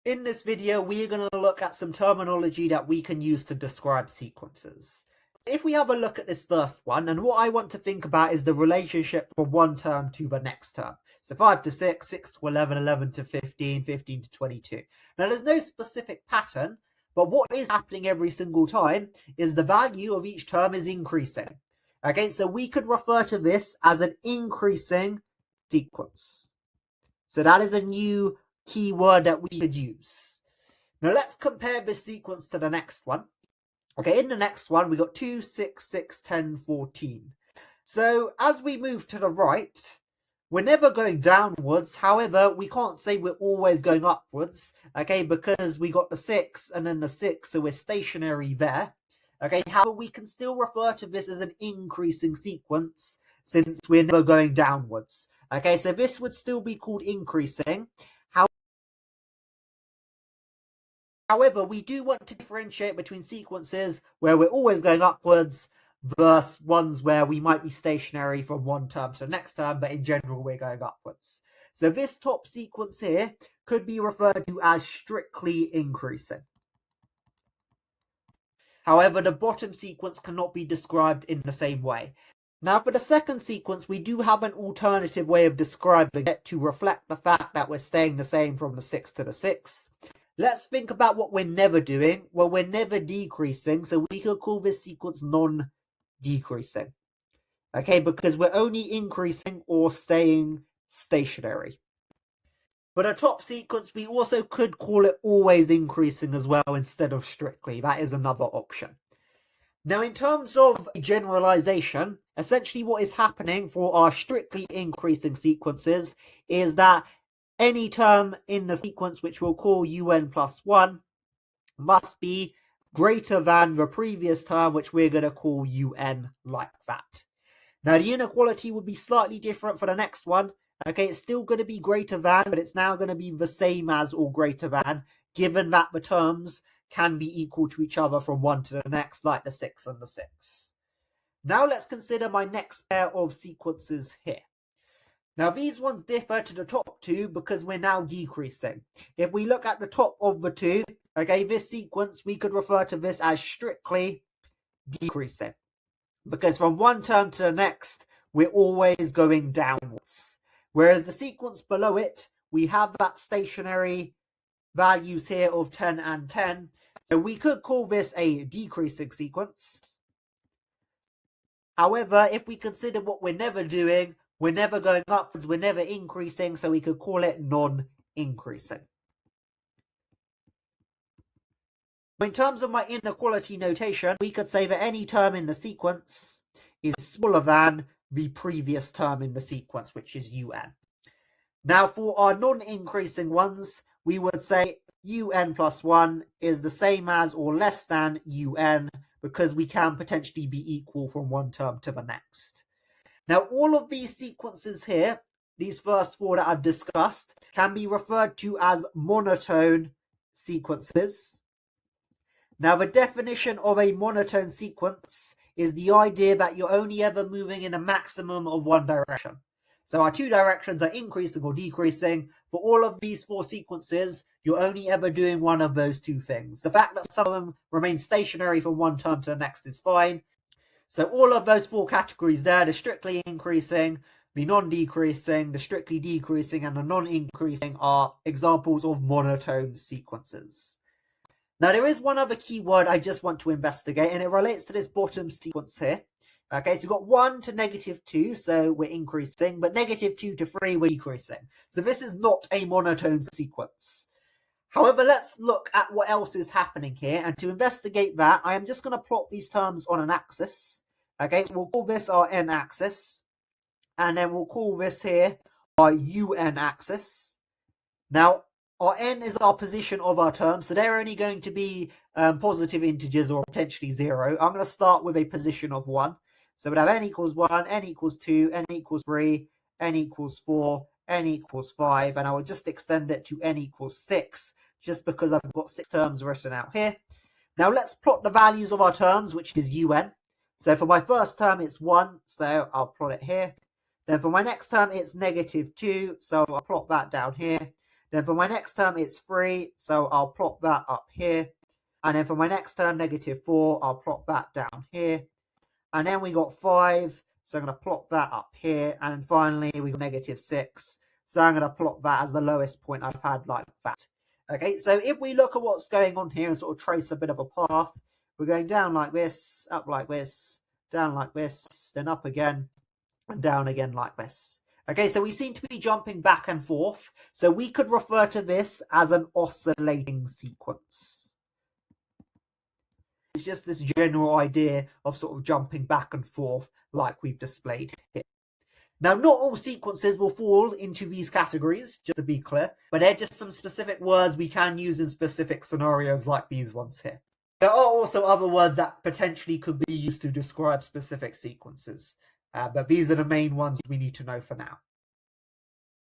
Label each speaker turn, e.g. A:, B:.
A: In this video, we're going to look at some terminology that we can use to describe sequences. If we have a look at this first one, and what I want to think about is the relationship from one term to the next term. So 5 to 6, 6 to 11, 11 to 15, 15 to 22. Now there's no specific pattern, but what is happening every single time is the value of each term is increasing. Okay, so we could refer to this as an increasing sequence. So that is a new keyword that we could use. Now let's compare this sequence to the next one. Okay, in the next one, we got 2, 6, 6, 10, 14. So as we move to the right, we're never going downwards. However, we can't say we're always going upwards, okay, because we got the 6 and then the 6, so we're stationary there. Okay, however, we can still refer to this as an increasing sequence since we're never going downwards. Okay, so this would still be called increasing. However, we do want to differentiate between sequences where we're always going upwards versus ones where we might be stationary from one term to the next term, but in general, we're going upwards. So this top sequence here could be referred to as strictly increasing. However, the bottom sequence cannot be described in the same way. Now, for the second sequence, we do have an alternative way of describing it to reflect the fact that we're staying the same from the 6 to the 6. Let's think about what we're never doing. Well, we're never decreasing, so we could call this sequence non-decreasing. Okay, because we're only increasing or staying stationary. For the top sequence, we also could call it always increasing as well instead of strictly. That is another option. Now, in terms of generalization, essentially what is happening for our strictly increasing sequences is that any term in the sequence, which we'll call un plus 1, must be greater than the previous term, which we're going to call un like that. Now, the inequality would be slightly different for the next one. Okay, it's still going to be greater than, but it's now going to be the same as or greater than, given that the terms can be equal to each other from one to the next, like the 6 and the 6. Now let's consider my next pair of sequences here. Now these ones differ to the top two because we're now decreasing. If we look at the top of the two, okay, this sequence, we could refer to this as strictly decreasing. Because from one term to the next, we're always going downwards. Whereas the sequence below it, we have that stationary values here of 10 and 10. So we could call this a decreasing sequence. However, if we consider what we're never doing, we're never going upwards, we're never increasing, so we could call it non-increasing. In terms of my inequality notation, we could say that any term in the sequence is smaller than the previous term in the sequence, which is un. Now, for our non-increasing ones, we would say un plus 1 is the same as or less than un, because we can potentially be equal from one term to the next. Now, all of these sequences here, these first four that I've discussed, can be referred to as monotone sequences. Now, the definition of a monotone sequence is the idea that you're only ever moving in a maximum of one direction. So our two directions are increasing or decreasing. For all of these four sequences, you're only ever doing one of those two things. The fact that some of them remain stationary from one term to the next is fine. So all of those four categories there, the strictly increasing, the non-decreasing, the strictly decreasing, and the non-increasing are examples of monotone sequences. Now, there is one other keyword I just want to investigate, and it relates to this bottom sequence here. Okay, so we've got 1 to -2, so we're increasing, but -2 to 3, we're decreasing. So this is not a monotone sequence. However, let's look at what else is happening here, and to investigate that, I am just going to plot these terms on an axis. Okay, we'll call this our n-axis, and then we'll call this here our un axis. Now, our n is our position of our terms, so they're only going to be positive integers or potentially 0. I'm going to start with a position of 1. So we'd have n equals 1, n equals 2, n equals 3, n equals 4, n equals 5, and I will just extend it to n equals 6, just because I've got 6 terms written out here. Now let's plot the values of our terms, which is un. So for my first term, it's 1, so I'll plot it here. Then for my next term, it's -2, so I'll plot that down here. Then for my next term, it's 3, so I'll plot that up here. And then for my next term, -4, I'll plot that down here. And then we got 5, so I'm going to plot that up here. And then finally, we got -6, so I'm going to plot that as the lowest point I've had like that. Okay, so if we look at what's going on here and sort of trace a bit of a path, we're going down like this, up like this, down like this, then up again, and down again like this. Okay, so we seem to be jumping back and forth, so we could refer to this as an oscillating sequence. It's just this general idea of sort of jumping back and forth like we've displayed here. Now, not all sequences will fall into these categories, just to be clear, but they're just some specific words we can use in specific scenarios like these ones here. There are also other words that potentially could be used to describe specific sequences, but these are the main ones we need to know for now.